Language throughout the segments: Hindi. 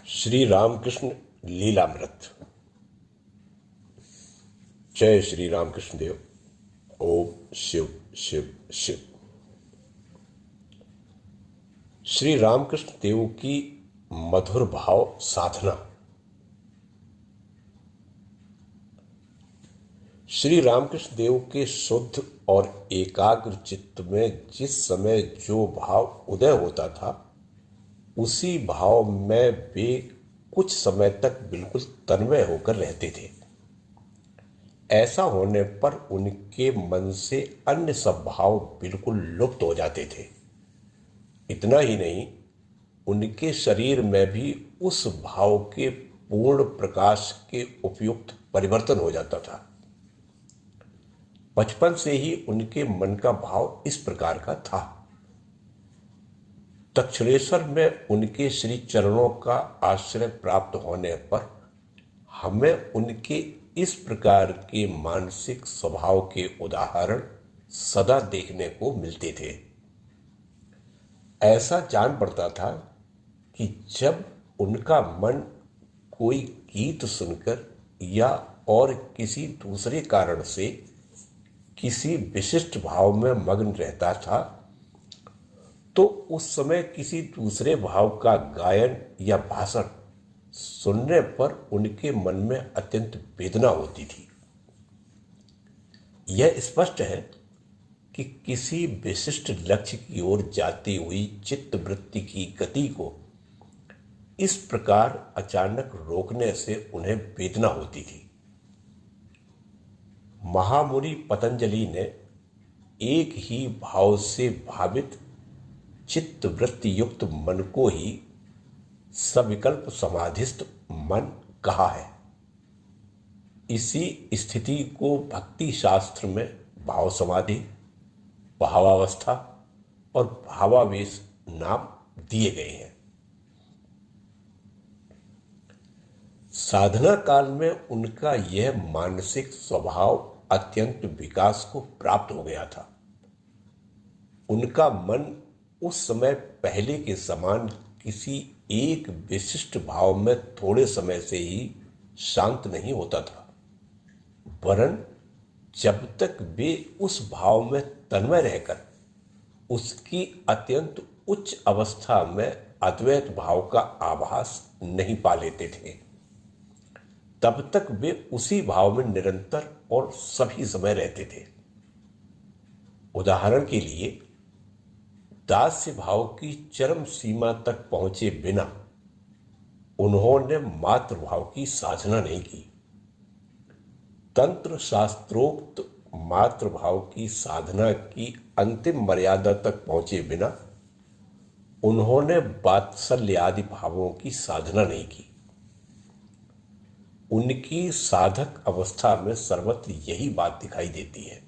श्री रामकृष्ण लीलामृत। जय श्री रामकृष्ण देव। ओम शिव शिव शिव। श्री रामकृष्ण देव की मधुर भाव साधना। श्री रामकृष्ण देव के शुद्ध और एकाग्र चित्त में जिस समय जो भाव उदय होता था, उसी भाव में वे कुछ समय तक बिल्कुल तन्मय होकर रहते थे। ऐसा होने पर उनके मन से अन्य सब भाव बिल्कुल लुप्त हो जाते थे। इतना ही नहीं, उनके शरीर में भी उस भाव के पूर्ण प्रकाश के उपयुक्त परिवर्तन हो जाता था। बचपन से ही उनके मन का भाव इस प्रकार का था। दक्षिणेश्वर में उनके श्री चरणों का आश्रय प्राप्त होने पर हमें उनके इस प्रकार के मानसिक स्वभाव के उदाहरण सदा देखने को मिलते थे। ऐसा जान पड़ता था कि जब उनका मन कोई गीत सुनकर या और किसी दूसरे कारण से किसी विशिष्ट भाव में मग्न रहता था, तो उस समय किसी दूसरे भाव का गायन या भाषण सुनने पर उनके मन में अत्यंत वेदना होती थी। यह स्पष्ट है कि किसी विशिष्ट लक्ष्य की ओर जाती हुई चित्त वृत्ति की गति को इस प्रकार अचानक रोकने से उन्हें वेदना होती थी। महामुनि पतंजलि ने एक ही भाव से भावित चित्त वृत्ति युक्त मन को ही सविकल्प समाधिस्थ मन कहा है। इसी स्थिति को भक्ति शास्त्र में भाव समाधि, भावावस्था और भावावेश नाम दिए गए हैं। साधना काल में उनका यह मानसिक स्वभाव अत्यंत विकास को प्राप्त हो गया था। उनका मन उस समय पहले के समान किसी एक विशिष्ट भाव में थोड़े समय से ही शांत नहीं होता था, वरन जब तक वे उस भाव में तन्मय रहकर उसकी अत्यंत उच्च अवस्था में अद्वैत भाव का आभास नहीं पा लेते थे, तब तक वे उसी भाव में निरंतर और सभी समय रहते थे। उदाहरण के लिए, दास्य भाव की चरम सीमा तक पहुंचे बिना उन्होंने मातृभाव की साधना नहीं की। तंत्र शास्त्रोक्त मातृभाव की साधना की अंतिम मर्यादा तक पहुंचे बिना उन्होंने वात्सल्य आदि भावों की साधना नहीं की। उनकी साधक अवस्था में सर्वत्र यही बात दिखाई देती है।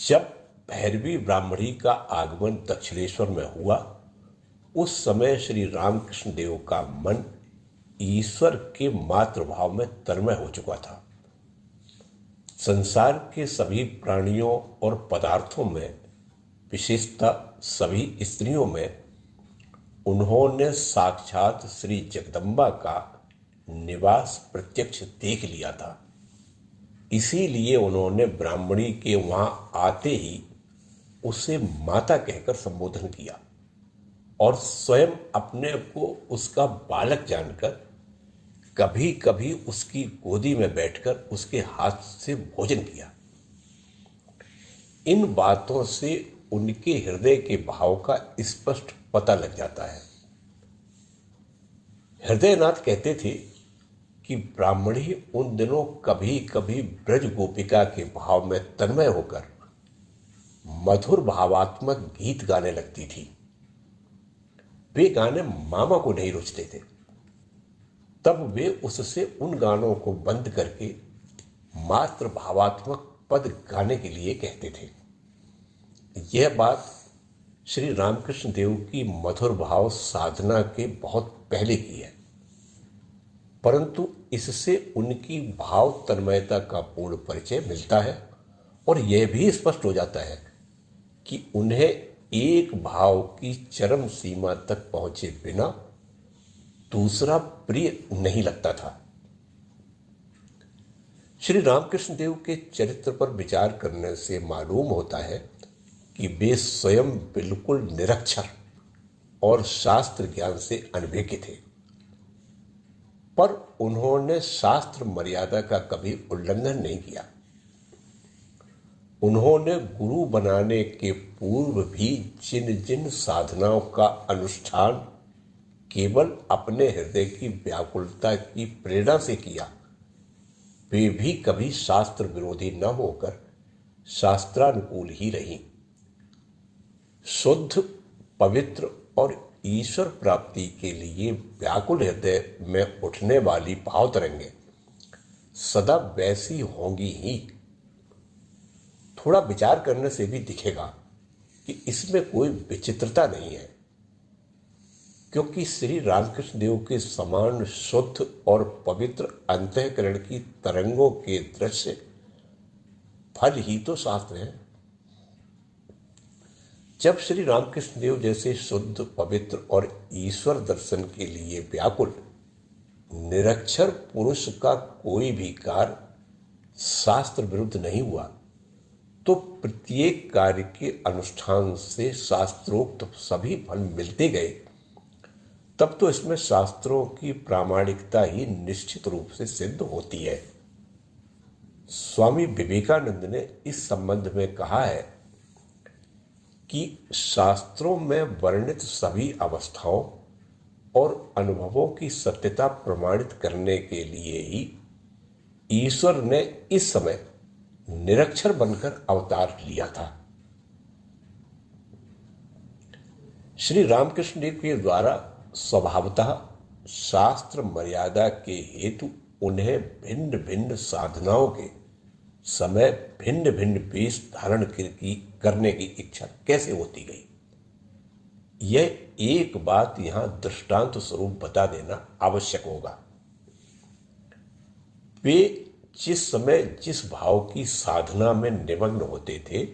जब भैरवी ब्राह्मणी का आगमन दक्षिणेश्वर में हुआ, उस समय श्री रामकृष्ण देव का मन ईश्वर के मातृभाव में तन्मय हो चुका था। संसार के सभी प्राणियों और पदार्थों में, विशेषतः सभी स्त्रियों में, उन्होंने साक्षात श्री जगदम्बा का निवास प्रत्यक्ष देख लिया था। इसीलिए उन्होंने ब्राह्मणी के वहां आते ही उसे माता कहकर संबोधन किया और स्वयं अपने को उसका बालक जानकर कभी कभी उसकी गोदी में बैठकर उसके हाथ से भोजन किया। इन बातों से उनके हृदय के भाव का स्पष्ट पता लग जाता है। हृदयनाथ कहते थे कि ब्राह्मणी उन दिनों कभी कभी ब्रज गोपिका के भाव में तन्मय होकर मधुर भावात्मक गीत गाने लगती थी। वे गाने मामा को नहीं रुचते थे, तब वे उससे उन गानों को बंद करके मात्र भावात्मक पद गाने के लिए कहते थे। यह बात श्री रामकृष्ण देव की मधुर भाव साधना के बहुत पहले की है, परंतु इससे उनकी भाव तन्मयता का पूर्ण परिचय मिलता है और यह भी स्पष्ट हो जाता है कि उन्हें एक भाव की चरम सीमा तक पहुंचे बिना दूसरा प्रिय नहीं लगता था। श्री रामकृष्ण देव के चरित्र पर विचार करने से मालूम होता है कि वे स्वयं बिल्कुल निरक्षर और शास्त्र ज्ञान से अनभिज्ञ थे, पर उन्होंने शास्त्र मर्यादा का कभी उल्लंघन नहीं किया। उन्होंने गुरु बनाने के पूर्व भी जिन जिन साधनाओं का अनुष्ठान केवल अपने हृदय की व्याकुलता की प्रेरणा से किया, वे भी कभी शास्त्र विरोधी न होकर शास्त्रानुकूल ही रही। शुद्ध, पवित्र और ईश्वर प्राप्ति के लिए व्याकुल हृदय में उठने वाली भाव तरंगें सदा वैसी होंगी ही। थोड़ा विचार करने से भी दिखेगा कि इसमें कोई विचित्रता नहीं है, क्योंकि श्री रामकृष्ण देव के समान शुद्ध और पवित्र अंतःकरण की तरंगों के दृश्य फल ही तो शास्त्र है। जब श्री रामकृष्ण देव जैसे शुद्ध, पवित्र और ईश्वर दर्शन के लिए व्याकुल निरक्षर पुरुष का कोई भी कार्य शास्त्र विरुद्ध नहीं हुआ, तो प्रत्येक कार्य के अनुष्ठान से शास्त्रोक्त सभी फल मिलते गए, तब तो इसमें शास्त्रों की प्रामाणिकता ही निश्चित रूप से सिद्ध होती है। स्वामी विवेकानंद ने इस संबंध में कहा है कि शास्त्रों में वर्णित सभी अवस्थाओं और अनुभवों की सत्यता प्रमाणित करने के लिए ही ईश्वर ने इस समय निरक्षर बनकर अवतार लिया था। श्री रामकृष्ण देव के द्वारा स्वभावतः शास्त्र मर्यादा के हेतु उन्हें भिन्न भिन्न साधनाओं के समय भिन्न भिन्न वेश धारण करने की इच्छा कैसे होती गई, यह एक बात यहां दृष्टांत स्वरूप बता देना आवश्यक होगा। वे जिस समय जिस भाव की साधना में निमग्न होते थे,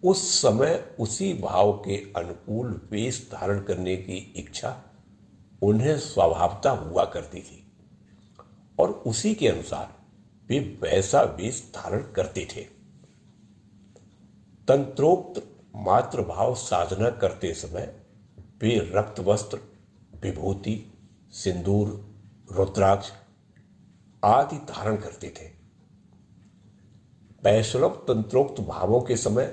उस समय उसी भाव के अनुकूल वेश धारण करने की इच्छा उन्हें स्वभावतः हुआ करती थी और उसी के अनुसार वे वैसा वेश धारण करते थे। तंत्रोक्त मातृभाव साधना करते समय वे रक्त वस्त्र, विभूति, सिंदूर, रुद्राक्ष आदि धारण करते थे। वैष्णव तंत्रोक्त भावों के समय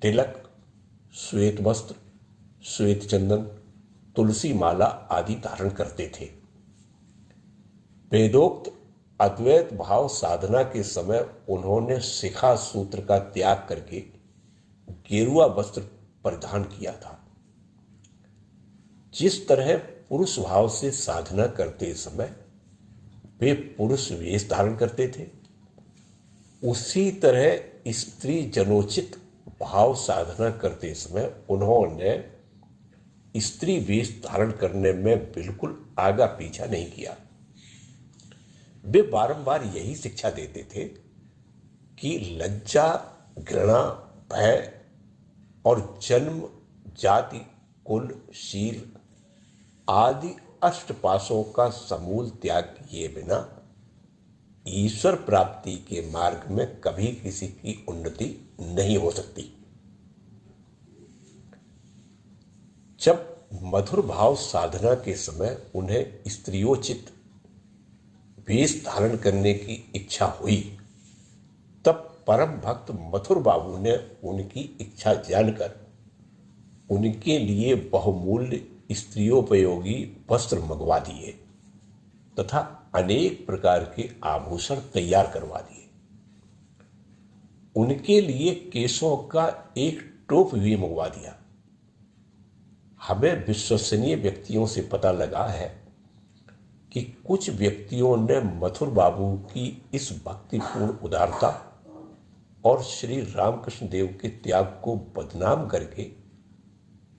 तिलक, श्वेत वस्त्र, श्वेत चंदन, तुलसी माला आदि धारण करते थे। वेदोक्त अद्वैत भाव साधना के समय उन्होंने शिखा सूत्र का त्याग करके गेरुआ वस्त्र परिधान किया था। जिस तरह पुरुष भाव से साधना करते समय वे पुरुष वेश धारण करते थे, उसी तरह स्त्री जनोचित भाव साधना करते समय उन्होंने स्त्री वेश धारण करने में बिल्कुल आगा पीछा नहीं किया। वे बारंबार यही शिक्षा देते थे कि लज्जा, घृणा, भय और जन्म, जाति, कुल, शील आदि अष्टपाशों का समूल त्याग किए बिना ईश्वर प्राप्ति के मार्ग में कभी किसी की उन्नति नहीं हो सकती। जब मधुर भाव साधना के समय उन्हें स्त्रियोचित वेश धारण करने की इच्छा हुई, तब परम भक्त मथुर बाबू ने उनकी इच्छा जानकर उनके लिए बहुमूल्य स्त्रियोपयोगी वस्त्र मंगवा दिए तथा अनेक प्रकार के आभूषण तैयार करवा दिए। उनके लिए केशों का एक टोप भी मंगवा दिया। हमें विश्वसनीय व्यक्तियों से पता लगा है कि कुछ व्यक्तियों ने मथुर बाबू की इस भक्तिपूर्ण उदारता और श्री रामकृष्ण देव के त्याग को बदनाम करके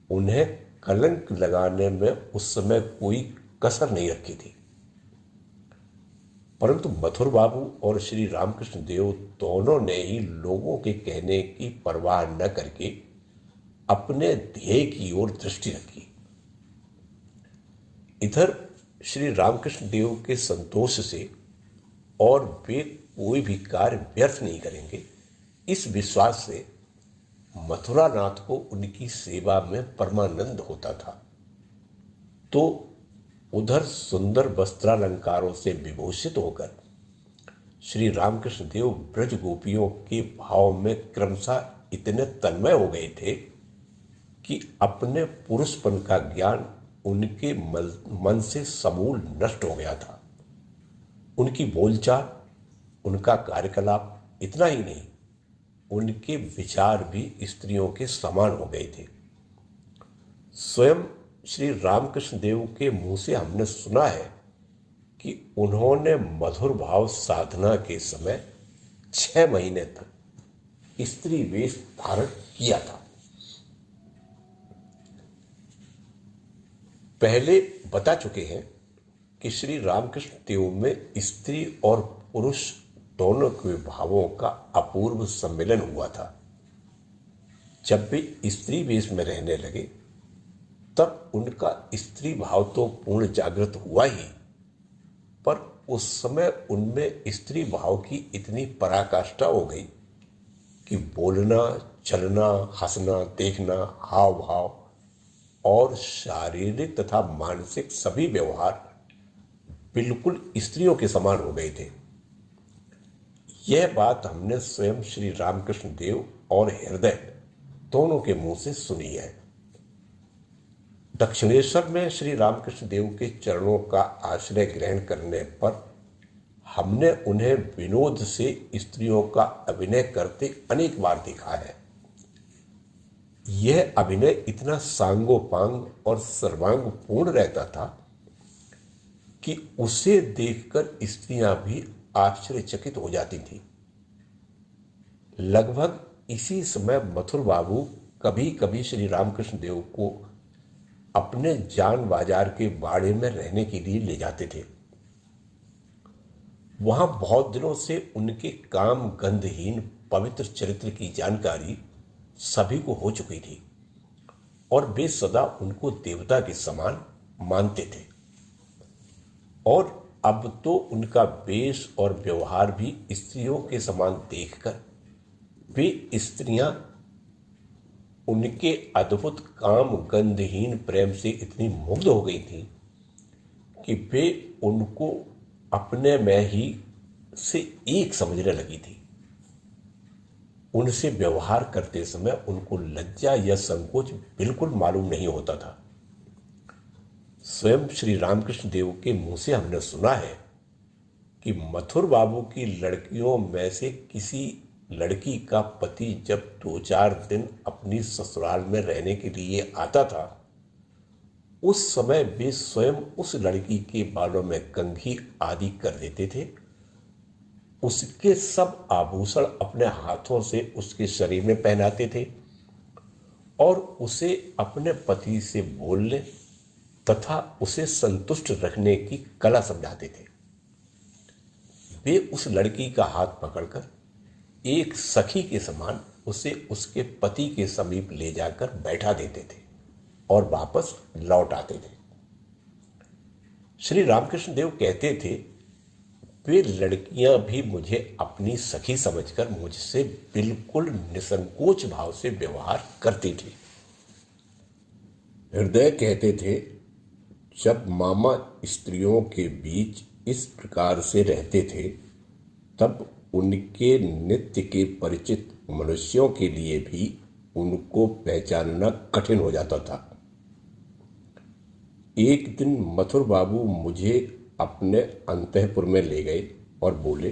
उन्हें कलंक लगाने में उस समय कोई कसर नहीं रखी थी। परंतु मथुर बाबू और श्री रामकृष्ण देव दोनों ने ही लोगों के कहने की परवाह न करके अपने ध्येय की ओर दृष्टि रखी। इधर श्री रामकृष्ण देव के संतोष से और वे कोई भी कार्य व्यर्थ नहीं करेंगे, इस विश्वास से मथुरा नाथ को उनकी सेवा में परमानंद होता था। तो उधर सुंदर वस्त्रालंकारों से विभूषित होकर श्री रामकृष्ण देव ब्रज गोपियों के भाव में क्रमशः इतने तन्मय हो गए थे कि अपने पुरुषपन का ज्ञान उनके मन से समूल नष्ट हो गया था। उनकी बोलचाल, उनका कार्यकलाप, इतना ही नहीं, उनके विचार भी स्त्रियों के समान हो गए थे। स्वयं श्री रामकृष्ण देव के मुंह से हमने सुना है कि उन्होंने मधुर भाव साधना के समय 6 महीने तक स्त्री वेश धारण किया था। पहले बता चुके हैं कि श्री रामकृष्ण देव में स्त्री और पुरुष दोनों के भावों का अपूर्व सम्मेलन हुआ था। जब वे स्त्री वेश में रहने लगे तब उनका स्त्री भाव तो पूर्ण जागृत हुआ ही, पर उस समय उनमें स्त्री भाव की इतनी पराकाष्ठा हो गई कि बोलना, चलना, हंसना, देखना, हाव भाव और शारीरिक तथा मानसिक सभी व्यवहार बिल्कुल स्त्रियों के समान हो गए थे। यह बात हमने स्वयं श्री रामकृष्ण देव और हृदय दोनों के मुंह से सुनी है। दक्षिणेश्वर में श्री रामकृष्ण देव के चरणों का आश्रय ग्रहण करने पर हमने उन्हें विनोद से स्त्रियों का अभिनय करते अनेक बार देखा है। यह अभिनय इतना सांगोपांग और सर्वांग पूर्ण रहता था कि उसे देखकर स्त्रियां भी आश्चर्यचकित हो जाती थी। लगभग इसी समय मथुर बाबू कभी कभी श्री रामकृष्ण देव को अपने जान बाजार के बाड़े में रहने के लिए ले जाते थे। वहां बहुत दिनों से उनके काम गंधहीन पवित्र चरित्र की जानकारी सभी को हो चुकी थी और वे सदा उनको देवता के समान मानते थे। और अब तो उनका वेश और व्यवहार भी स्त्रियों के समान देखकर वे स्त्रियां उनके अद्भुत काम गंधहीन प्रेम से इतनी मुग्ध हो गई थी कि वे उनको अपने में ही से एक समझने लगी थी। उनसे व्यवहार करते समय उनको लज्जा या संकोच बिल्कुल मालूम नहीं होता था। स्वयं श्री रामकृष्ण देव के मुंह से हमने सुना है कि मथुर बाबू की लड़कियों में से किसी लड़की का पति जब 2-4 दिन अपनी ससुराल में रहने के लिए आता था, उस समय वे स्वयं उस लड़की के बालों में कंघी आदि कर देते थे। उसके सब आभूषण अपने हाथों से उसके शरीर में पहनाते थे और उसे अपने पति से बोलने तथा उसे संतुष्ट रखने की कला समझाते थे। वे उस लड़की का हाथ पकड़कर एक सखी के समान उसे उसके पति के समीप ले जाकर बैठा देते थे और वापस लौट आते थे। श्री रामकृष्ण देव कहते थे, वे लड़कियां भी मुझे अपनी सखी समझकर मुझसे बिल्कुल निसंकोच भाव से व्यवहार करती थी। हृदय कहते थे, जब मामा स्त्रियों के बीच इस प्रकार से रहते थे तब उनके नित्य के परिचित मनुष्यों के लिए भी उनको पहचानना कठिन हो जाता था। एक दिन मथुर बाबू मुझे अपने अंतःपुर में ले गए और बोले,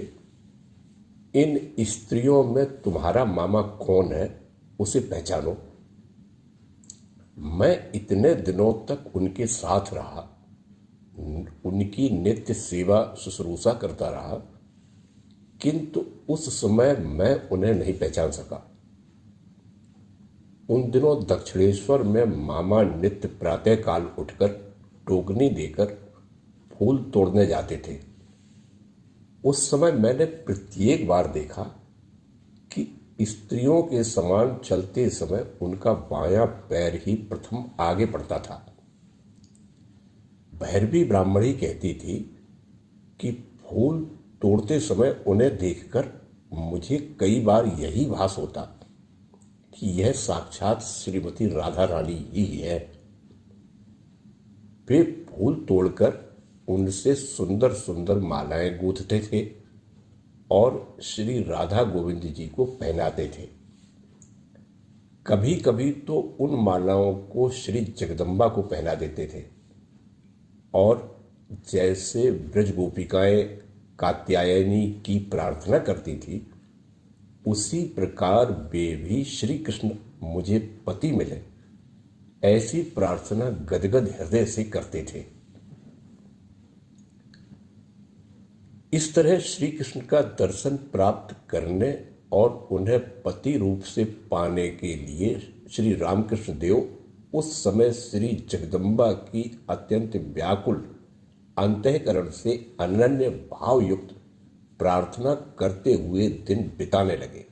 इन स्त्रियों में तुम्हारा मामा कौन है, उसे पहचानो। मैं इतने दिनों तक उनके साथ रहा, उनकी नित्य सेवा शुश्रूषा करता रहा, किंतु उस समय मैं उन्हें नहीं पहचान सका। उन दिनों दक्षिणेश्वर में मामा नित्य प्रातः काल उठकर टोकनी देकर फूल तोड़ने जाते थे। उस समय मैंने प्रत्येक बार देखा कि स्त्रियों के समान चलते समय उनका बायां पैर ही प्रथम आगे बढ़ता था। भैरवी ब्राह्मणी कहती थी कि फूल तोड़ते समय उन्हें देखकर मुझे कई बार यही भास होता कि यह साक्षात श्रीमती राधा रानी ही है। वे फूल तोड़कर उनसे सुंदर सुंदर मालाएं गूंथते थे और श्री राधा गोविंद जी को पहनाते थे। कभी कभी तो उन मालाओं को श्री जगदम्बा को पहना देते थे और जैसे ब्रज गोपिकाएं कात्यायनी की प्रार्थना करती थी, उसी प्रकार वे भी श्री कृष्ण मुझे पति मिले ऐसी प्रार्थना गदगद हृदय से करते थे। इस तरह श्री कृष्ण का दर्शन प्राप्त करने और उन्हें पति रूप से पाने के लिए श्री रामकृष्ण देव उस समय श्री जगदम्बा की अत्यंत व्याकुल अंतःकरण से अनन्य भाव युक्त प्रार्थना करते हुए दिन बिताने लगे।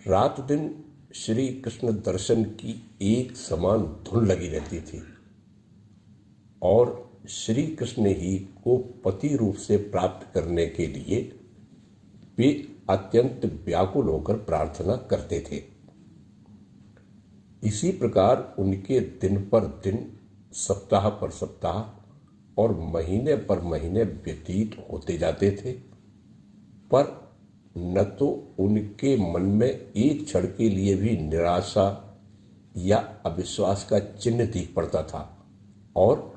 रात दिन श्री कृष्ण दर्शन की एक समान धुन लगी रहती थी और श्री कृष्ण ही को पति रूप से प्राप्त करने के लिए वे अत्यंत व्याकुल होकर प्रार्थना करते थे। इसी प्रकार उनके दिन पर दिन, सप्ताह पर सप्ताह और महीने पर महीने व्यतीत होते जाते थे, पर न तो उनके मन में एक क्षण के लिए भी निराशा या अविश्वास का चिन्ह दिख पड़ता था और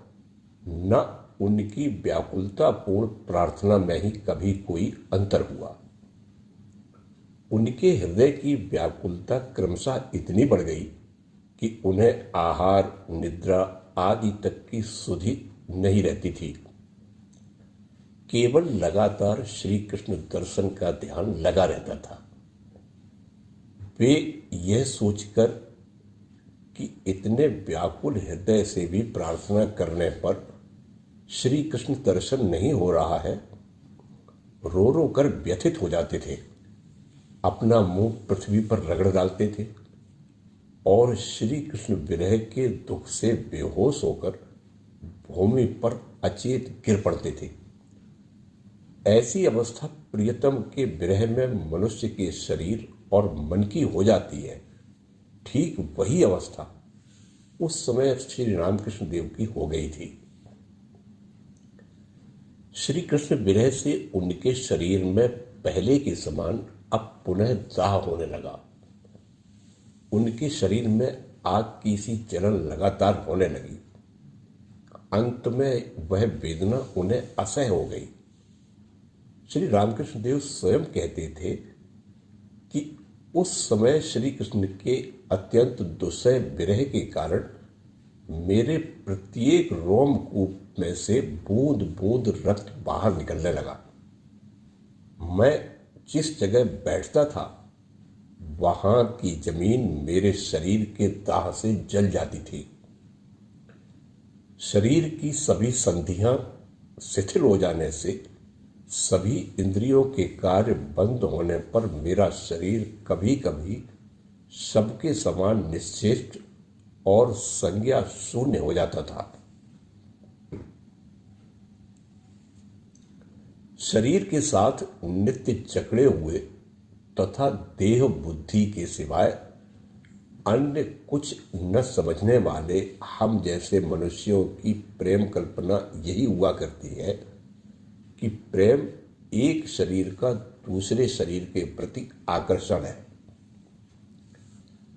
न उनकी व्याकुलतापूर्ण प्रार्थना में ही कभी कोई अंतर हुआ। उनके हृदय की व्याकुलता क्रमशः इतनी बढ़ गई कि उन्हें आहार, निद्रा आदि तक की सुधि नहीं रहती थी। केवल लगातार श्री कृष्ण दर्शन का ध्यान लगा रहता था। वे यह सोचकर कि इतने व्याकुल हृदय से भी प्रार्थना करने पर श्री कृष्ण दर्शन नहीं हो रहा है, रो रो कर व्यथित हो जाते थे, अपना मुंह पृथ्वी पर रगड़ डालते थे और श्री कृष्ण विरह के दुख से बेहोश होकर भूमि पर अचेत गिर पड़ते थे। ऐसी अवस्था प्रियतम के विरह में मनुष्य के शरीर और मन की हो जाती है, ठीक वही अवस्था उस समय श्री रामकृष्ण देव की हो गई थी। श्री कृष्ण विरह से उनके शरीर में पहले के समान अब पुनः दाह होने लगा। उनके शरीर में आग की सी जलन लगातार होने लगी। अंत में वह वेदना उन्हें असह्य हो गई। श्री रामकृष्ण देव स्वयं कहते थे कि उस समय श्री कृष्ण के अत्यंत दुस्सह विरह के कारण मेरे प्रत्येक रोमकूप में से बूंद बूंद रक्त बाहर निकलने लगा। मैं जिस जगह बैठता था वहां की जमीन मेरे शरीर के दाह से जल जाती थी। शरीर की सभी संधियां शिथिल हो जाने से, सभी इंद्रियों के कार्य बंद होने पर मेरा शरीर कभी कभी सबके समान निश्चेष्ट और संज्ञा शून्य हो जाता था। शरीर के साथ नित्य जकड़े हुए तथा देह बुद्धि के सिवाय अन्य कुछ न समझने वाले हम जैसे मनुष्यों की प्रेम कल्पना यही हुआ करती है कि प्रेम एक शरीर का दूसरे शरीर के प्रति आकर्षण है।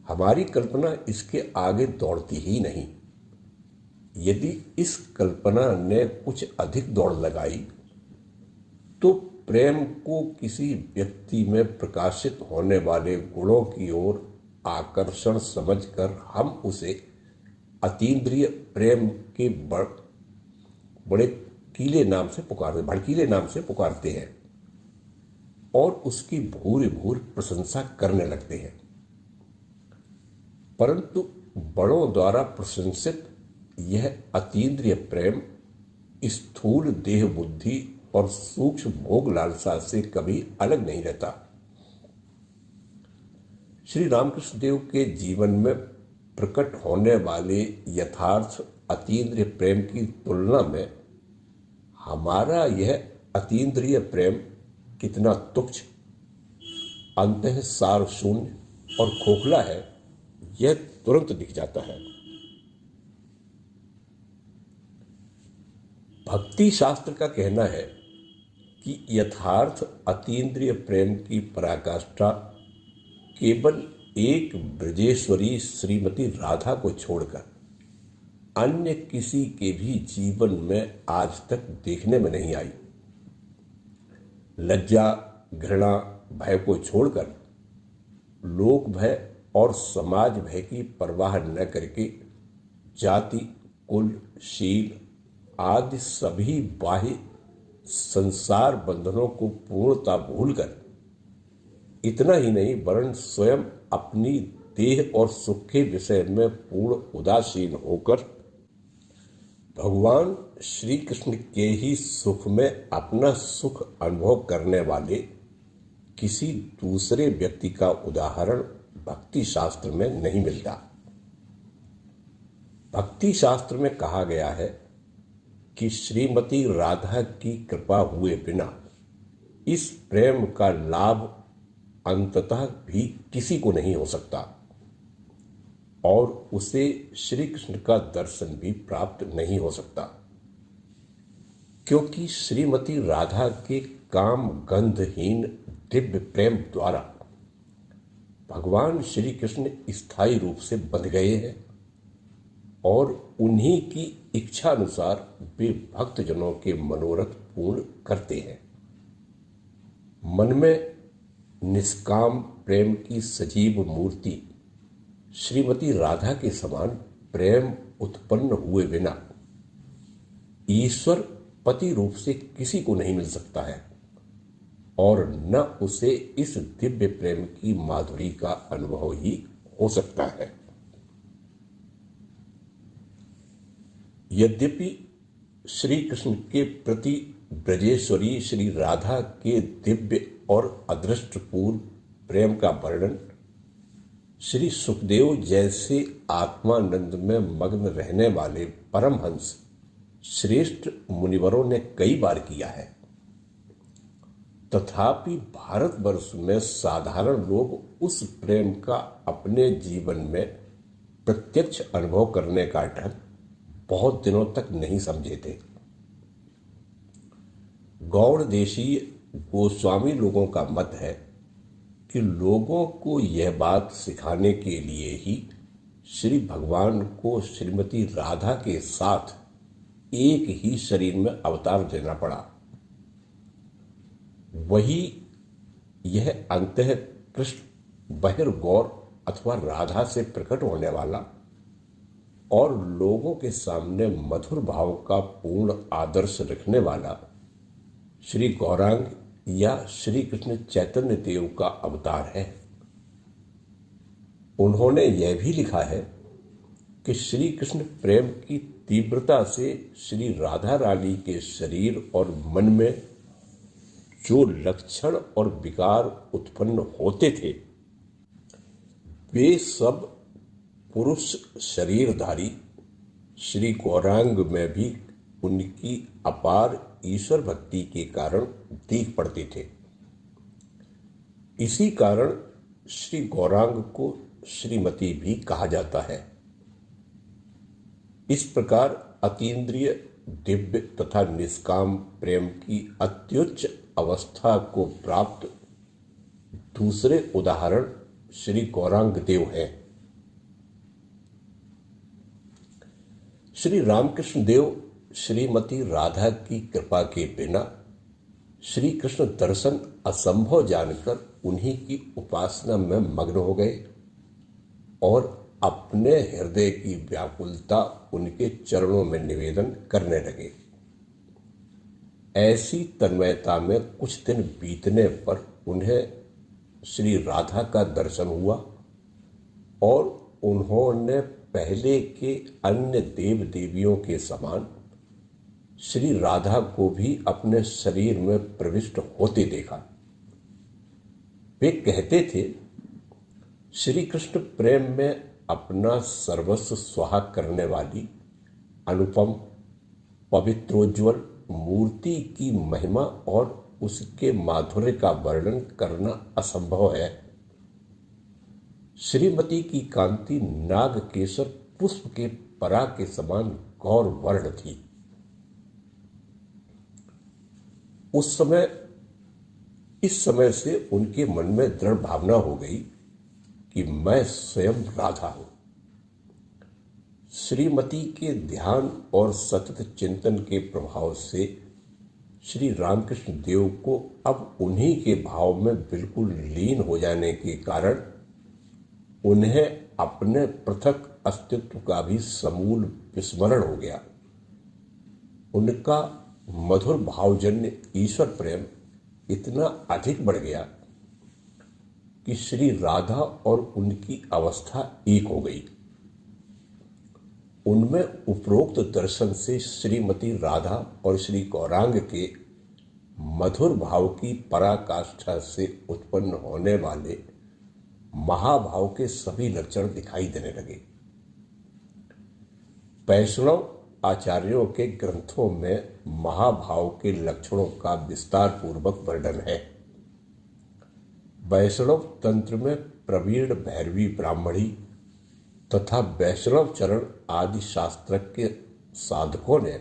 हमारी कल्पना इसके आगे दौड़ती ही नहीं। यदि इस कल्पना ने कुछ अधिक दौड़ लगाई तो प्रेम को किसी व्यक्ति में प्रकाशित होने वाले गुणों की ओर आकर्षण समझकर हम उसे अतीन्द्रिय प्रेम के बड़े भड़कीले नाम से पुकारते हैं और उसकी भूरि भूरि प्रशंसा करने लगते हैं। परंतु बड़ों द्वारा प्रशंसित यह अतीन्द्रिय प्रेम स्थूल देह बुद्धि और सूक्ष्म भोग लालसा से कभी अलग नहीं रहता। श्री रामकृष्ण देव के जीवन में प्रकट होने वाले यथार्थ अतीन्द्रिय प्रेम की तुलना में हमारा यह अतीन्द्रिय प्रेम कितना तुच्छ, अंतः सार शून्य और खोखला है, यह तुरंत दिख जाता है। भक्ति शास्त्र का कहना है कि यथार्थ अतीन्द्रिय प्रेम की पराकाष्ठा केवल एक ब्रजेश्वरी श्रीमती राधा को छोड़कर अन्य किसी के भी जीवन में आज तक देखने में नहीं आई। लज्जा, घृणा, भय को छोड़कर लोक भय और समाज भय की परवाह न करके जाति, कुल, शील आदि सभी बाह्य संसार बंधनों को पूर्णता भूलकर, इतना ही नहीं वरन स्वयं अपनी देह और सुख के विषय में पूर्ण उदासीन होकर भगवान श्री कृष्ण के ही सुख में अपना सुख अनुभव करने वाले किसी दूसरे व्यक्ति का उदाहरण भक्ति शास्त्र में नहीं मिलता। भक्ति शास्त्र में कहा गया है कि श्रीमती राधा की कृपा हुए बिना इस प्रेम का लाभ अंततः भी किसी को नहीं हो सकता और उसे श्री कृष्ण का दर्शन भी प्राप्त नहीं हो सकता, क्योंकि श्रीमती राधा के काम गंधहीन दिव्य प्रेम द्वारा भगवान श्री कृष्ण स्थायी रूप से बंध गए हैं और उन्हीं की इच्छा अनुसार वे भक्तजनों के मनोरथ पूर्ण करते हैं। मन में निष्काम प्रेम की सजीव मूर्ति श्रीमती राधा के समान प्रेम उत्पन्न हुए बिना ईश्वर पति रूप से किसी को नहीं मिल सकता है और न उसे इस दिव्य प्रेम की माधुरी का अनुभव ही हो सकता है। यद्यपि श्री कृष्ण के प्रति ब्रजेश्वरी श्री राधा के दिव्य और अदृष्टपूर्व प्रेम का वर्णन श्री सुखदेव जैसे आत्मानंद में मग्न रहने वाले परमहंस श्रेष्ठ मुनिवरों ने कई बार किया है, तथापि भारतवर्ष में साधारण लोग उस प्रेम का अपने जीवन में प्रत्यक्ष अनुभव करने का ढंग बहुत दिनों तक नहीं समझे थे। गौड़ देशीय गोस्वामी लोगों का मत है कि लोगों को यह बात सिखाने के लिए ही श्री भगवान को श्रीमती राधा के साथ एक ही शरीर में अवतार देना पड़ा। वही यह अंतः कृष्ण बहिर्गौर अथवा राधा से प्रकट होने वाला और लोगों के सामने मधुर भाव का पूर्ण आदर्श रखने वाला श्री गौरांग या श्री कृष्ण चैतन्य देव का अवतार है। उन्होंने यह भी लिखा है कि श्री कृष्ण प्रेम की तीव्रता से श्री राधा रानी के शरीर और मन में जो लक्षण और विकार उत्पन्न होते थे वे सब पुरुष शरीरधारी श्री गौरांग में भी उनकी अपार ईश्वर भक्ति के कारण दिख पड़ते थे। इसी कारण श्री गौरांग को श्रीमती भी कहा जाता है। इस प्रकार अतीन्द्रिय दिव्य तथा निष्काम प्रेम की अत्युच्च अवस्था को प्राप्त दूसरे उदाहरण श्री गौरांग देव हैं। श्री रामकृष्ण देव श्रीमती राधा की कृपा के बिना श्री कृष्ण दर्शन असंभव जानकर उन्हीं की उपासना में मग्न हो गए और अपने हृदय की व्याकुलता उनके चरणों में निवेदन करने लगे। ऐसी तन्मयता में कुछ दिन बीतने पर उन्हें श्री राधा का दर्शन हुआ और उन्होंने पहले के अन्य देव देवियों के समान श्री राधा को भी अपने शरीर में प्रविष्ट होते देखा। वे कहते थे, श्री कृष्ण प्रेम में अपना सर्वस्व स्वाहा करने वाली अनुपम पवित्रोज्वल मूर्ति की महिमा और उसके माधुर्य का वर्णन करना असंभव है। श्रीमती की कांति नागकेसर पुष्प के पराग के समान गौर वर्ण थी। इस समय से उनके मन में दृढ़ भावना हो गई कि मैं स्वयं राधा हूं। श्रीमती के ध्यान और सतत चिंतन के प्रभाव से श्री रामकृष्ण देव को अब उन्हीं के भाव में बिल्कुल लीन हो जाने के कारण उन्हें अपने पृथक अस्तित्व का भी समूल विस्मरण हो गया। उनका मधुर भावजन्य ईश्वर प्रेम इतना अधिक बढ़ गया कि श्री राधा और उनकी अवस्था एक हो गई। उनमें उपरोक्त दर्शन से श्रीमती राधा और श्री गौरांग के मधुर भाव की पराकाष्ठा से उत्पन्न होने वाले महाभाव के सभी लक्षण दिखाई देने लगे। वैष्णव आचार्यों के ग्रंथों में महाभाव के लक्षणों का विस्तार पूर्वक वर्णन है। वैष्णव तंत्र में प्रवीण भैरवी ब्राह्मणी तथा वैष्णव चरण आदि शास्त्रज्ञ साधकों ने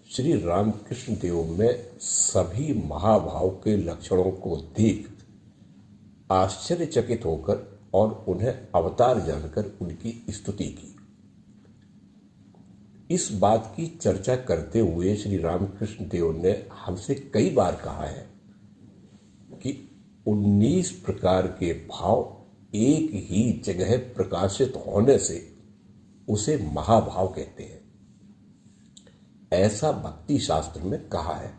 श्री रामकृष्ण देव में सभी महाभाव के लक्षणों को देख आश्चर्यचकित होकर और उन्हें अवतार जानकर उनकी स्तुति की। इस बात की चर्चा करते हुए श्री रामकृष्ण देव ने हमसे कई बार कहा है कि 19 प्रकार के भाव एक ही जगह प्रकाशित होने से उसे महाभाव कहते हैं। ऐसा भक्ति शास्त्र में कहा है।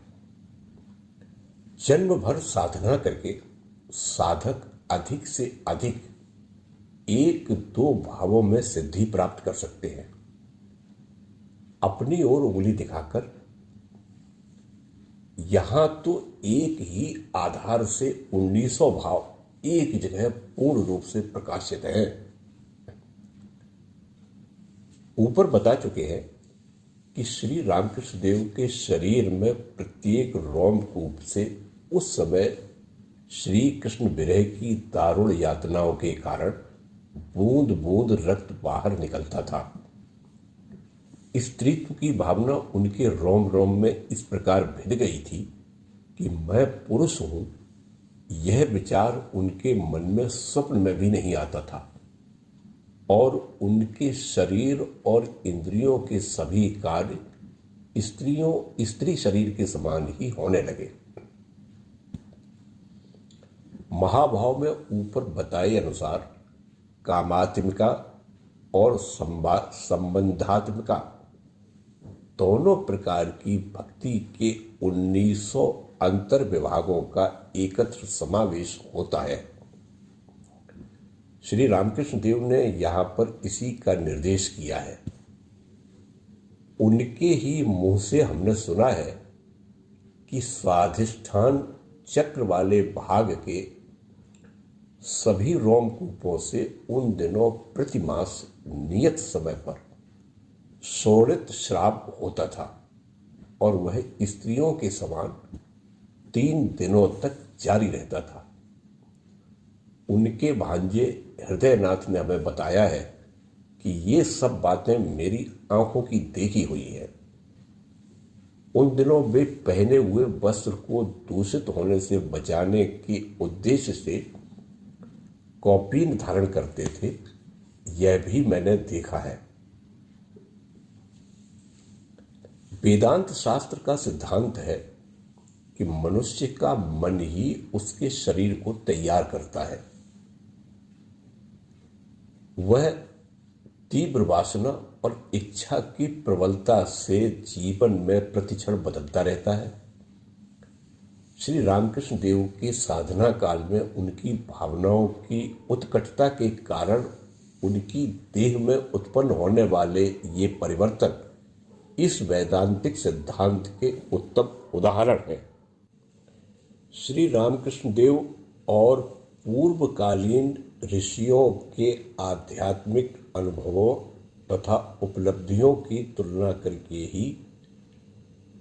जन्म भर साधना करके साधक अधिक से अधिक 1-2 भावों में सिद्धि प्राप्त कर सकते हैं। अपनी ओर उंगली दिखाकर यहां तो एक ही आधार से 1900 भाव एक जगह पूर्ण रूप से प्रकाशित हैं। ऊपर बता चुके हैं कि श्री रामकृष्ण देव के शरीर में प्रत्येक रोमकूप से उस समय श्री कृष्ण विरह की दारुण यातनाओं के कारण बूंद बूंद रक्त बाहर निकलता था। स्त्रीत्व की भावना उनके रोम रोम में इस प्रकार भिड़ गई थी कि मैं पुरुष हूं, यह विचार उनके मन में स्वप्न में भी नहीं आता था और उनके शरीर और इंद्रियों के सभी कार्य स्त्री शरीर के समान ही होने लगे। महाभाव में ऊपर बताए अनुसार कामात्मिका और संबंधात्मिका दोनों प्रकार की भक्ति के 1900 अंतर विभागों का एकत्र समावेश होता है। श्री रामकृष्ण देव ने यहां पर इसी का निर्देश किया है। उनके ही मुंह से हमने सुना है कि स्वाधिष्ठान चक्र वाले भाग के सभी रोमकूपों से उन दिनों प्रतिमास नियत समय पर शोणित श्राप होता था और वह स्त्रियों के समान 3 दिनों तक जारी रहता था। उनके भांजे हृदयनाथ ने हमें बताया है कि ये सब बातें मेरी आंखों की देखी हुई है। उन दिनों वे पहने हुए वस्त्र को दूषित होने से बचाने के उद्देश्य से कौपीन धारण करते थे, यह भी मैंने देखा है। वेदांत शास्त्र का सिद्धांत है कि मनुष्य का मन ही उसके शरीर को तैयार करता है। वह तीव्र वासना और इच्छा की प्रबलता से जीवन में प्रतिक्षण बदलता रहता है। श्री रामकृष्ण देव के साधना काल में उनकी भावनाओं की उत्कटता के कारण उनकी देह में उत्पन्न होने वाले ये परिवर्तन इस वैदांतिक सिद्धांत के उत्तम उदाहरण हैं। श्री रामकृष्ण देव और पूर्वकालीन ऋषियों के आध्यात्मिक अनुभवों तथा उपलब्धियों की तुलना करके ही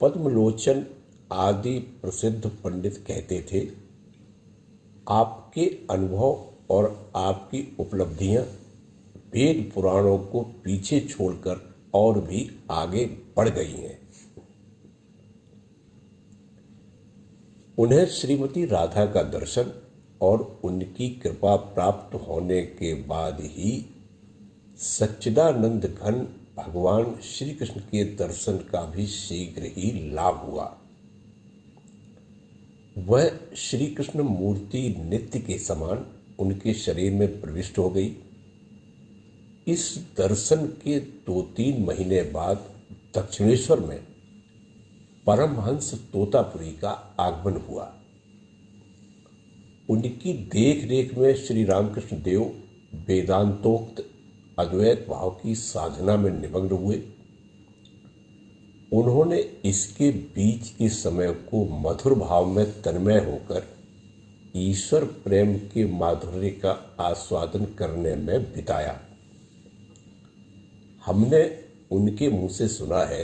पद्मलोचन आदि प्रसिद्ध पंडित कहते थे, आपके अनुभव और आपकी उपलब्धियां वेद पुराणों को पीछे छोड़कर और भी आगे बढ़ गई हैं। उन्हें श्रीमती राधा का दर्शन और उनकी कृपा प्राप्त होने के बाद ही सच्चिदानंद घन भगवान श्री कृष्ण के दर्शन का भी शीघ्र ही लाभ हुआ। वह श्री कृष्ण मूर्ति नित्य के समान उनके शरीर में प्रविष्ट हो गई। इस दर्शन के 2-3 महीने बाद दक्षिणेश्वर में परमहंस तोतापुरी का आगमन हुआ। उनकी देख रेख में श्री रामकृष्ण देव वेदांतोक्त अद्वैत भाव की साधना में निमग्न हुए। उन्होंने इसके बीच के समय को मधुर भाव में तन्मय होकर ईश्वर प्रेम के माधुर्य का आस्वादन करने में बिताया। हमने उनके मुंह से सुना है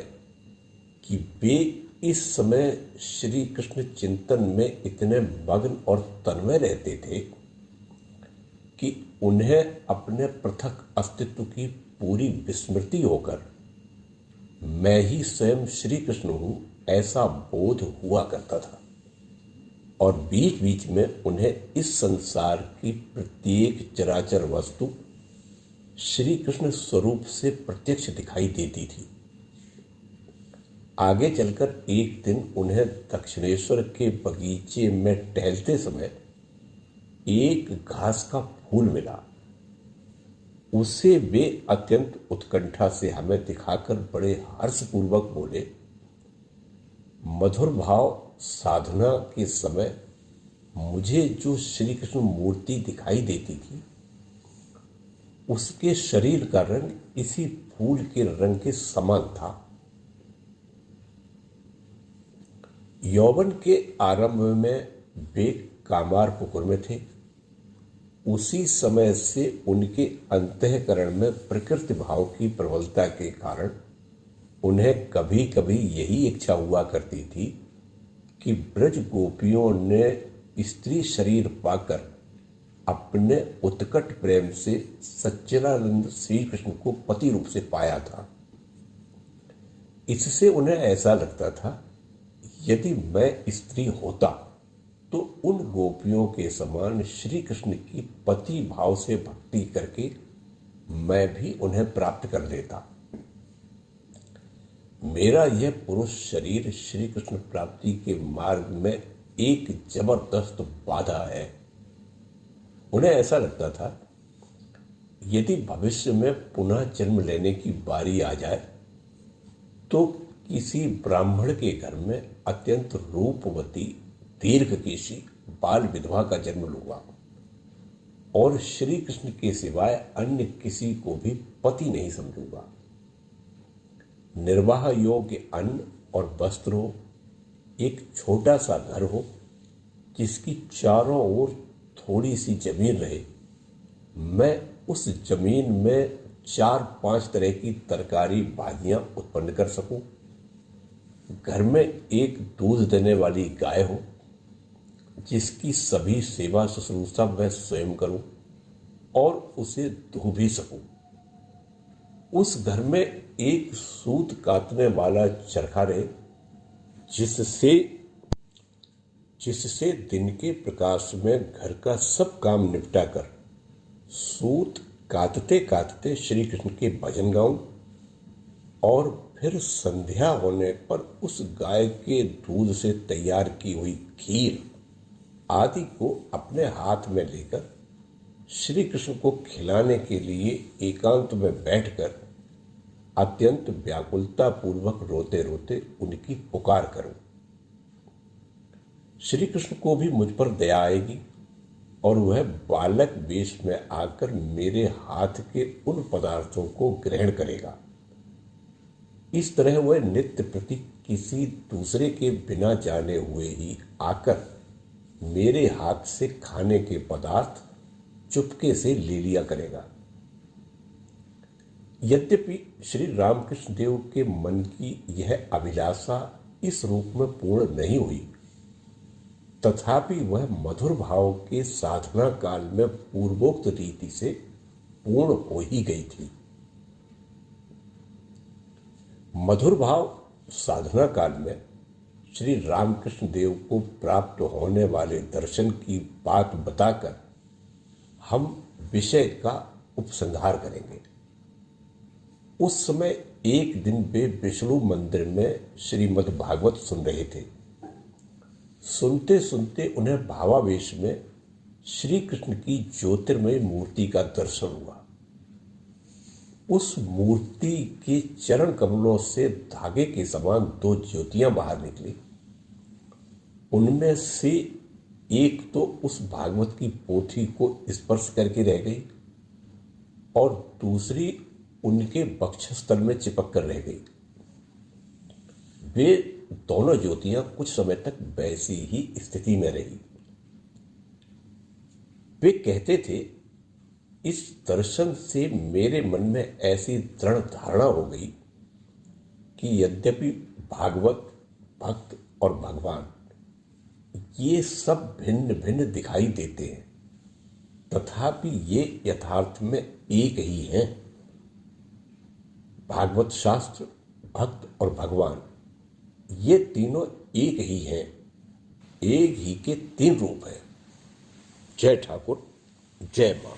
कि वे इस समय श्री कृष्ण चिंतन में इतने मग्न और तन्मय रहते थे कि उन्हें अपने पृथक अस्तित्व की पूरी विस्मृति होकर मैं ही स्वयं श्री कृष्ण हूं ऐसा बोध हुआ करता था, और बीच बीच में उन्हें इस संसार की प्रत्येक चराचर वस्तु श्री कृष्ण स्वरूप से प्रत्यक्ष दिखाई देती थी। आगे चलकर एक दिन उन्हें दक्षिणेश्वर के बगीचे में टहलते समय एक घास का फूल मिला। उसे वे अत्यंत उत्कंठा से हमें दिखाकर बड़े हर्षपूर्वक बोले, मधुर भाव साधना के समय मुझे जो श्री कृष्ण मूर्ति दिखाई देती थी उसके शरीर का रंग इसी फूल के रंग के समान था। यौवन के आरंभ में वे कामारपुकुर में थे। उसी समय से उनके अंतःकरण में प्रकृति भाव की प्रबलता के कारण उन्हें कभी कभी यही इच्छा हुआ करती थी कि ब्रज गोपियों ने स्त्री शरीर पाकर अपने उत्कट प्रेम से सच्चिदानंद श्री कृष्ण को पति रूप से पाया था। इससे उन्हें ऐसा लगता था, यदि मैं स्त्री होता तो उन गोपियों के समान श्री कृष्ण की पति भाव से भक्ति करके मैं भी उन्हें प्राप्त कर लेता। मेरा यह पुरुष शरीर श्री कृष्ण प्राप्ति के मार्ग में एक जबरदस्त बाधा है। उन्हें ऐसा लगता था, यदि भविष्य में पुनः जन्म लेने की बारी आ जाए तो किसी ब्राह्मण के घर में अत्यंत रूपवती दीर्घकेशी बाल विधवा का जन्म लूंगा और श्री कृष्ण के सिवाय अन्य किसी को भी पति नहीं समझूंगा। निर्वाह योग्य अन्न और वस्त्र हो, एक छोटा सा घर हो जिसकी चारों ओर थोड़ी सी जमीन रहे। मैं उस जमीन में 4-5 तरह की तरकारी भाजियां उत्पन्न कर सकूं। घर में एक दूध देने वाली गाय हो जिसकी सभी सेवा शुश्रूषा मैं स्वयं करूं और उसे धो भी सकूं। उस घर में एक सूत काटने वाला चरखा रहे जिससे दिन के प्रकाश में घर का सब काम निपटा कर सूत काटते काटते श्री कृष्ण के भजन गाऊं और फिर संध्या होने पर उस गाय के दूध से तैयार की हुई खीर आदि को अपने हाथ में लेकर श्री कृष्ण को खिलाने के लिए एकांत में बैठकर अत्यंत व्याकुलता पूर्वक रोते रोते उनकी पुकार करूं। श्री कृष्ण को भी मुझ पर दया आएगी और वह बालक वेश में आकर मेरे हाथ के उन पदार्थों को ग्रहण करेगा। इस तरह वह नित्य प्रति किसी दूसरे के बिना जाने हुए ही आकर मेरे हाथ से खाने के पदार्थ चुपके से ले लिया करेगा। यद्यपि श्री रामकृष्ण देव के मन की यह अभिलाषा इस रूप में पूर्ण नहीं हुई, तथापि वह मधुर भाव के साधना काल में पूर्वोक्त रीति से पूर्ण हो ही गई थी। मधुर भाव साधना काल में श्री रामकृष्ण देव को प्राप्त होने वाले दर्शन की बात बताकर हम विषय का उपसंहार करेंगे। उस समय एक दिन वे विष्णु मंदिर में श्रीमद् भागवत सुन रहे थे। सुनते सुनते उन्हें भावावेश में श्री कृष्ण की ज्योतिर्मय मूर्ति का दर्शन हुआ। उस मूर्ति के चरण कमलों से धागे के समान दो ज्योतियां बाहर निकली। उनमें से एक तो उस भागवत की पोथी को स्पर्श करके रह गई और दूसरी उनके वक्षस्थल में चिपक कर रह गई। वे दोनों ज्योतियां कुछ समय तक वैसी ही स्थिति में रही। वे कहते थे, इस दर्शन से मेरे मन में ऐसी दृढ़ धारणा हो गई कि यद्यपि भागवत, भक्त और भगवान ये सब भिन्न भिन्न दिखाई देते हैं, तथापि ये यथार्थ में एक ही हैं। भागवत शास्त्र, भक्त और भगवान ये तीनों एक ही हैं, एक ही के तीन रूप हैं। जय ठाकुर, जय मां।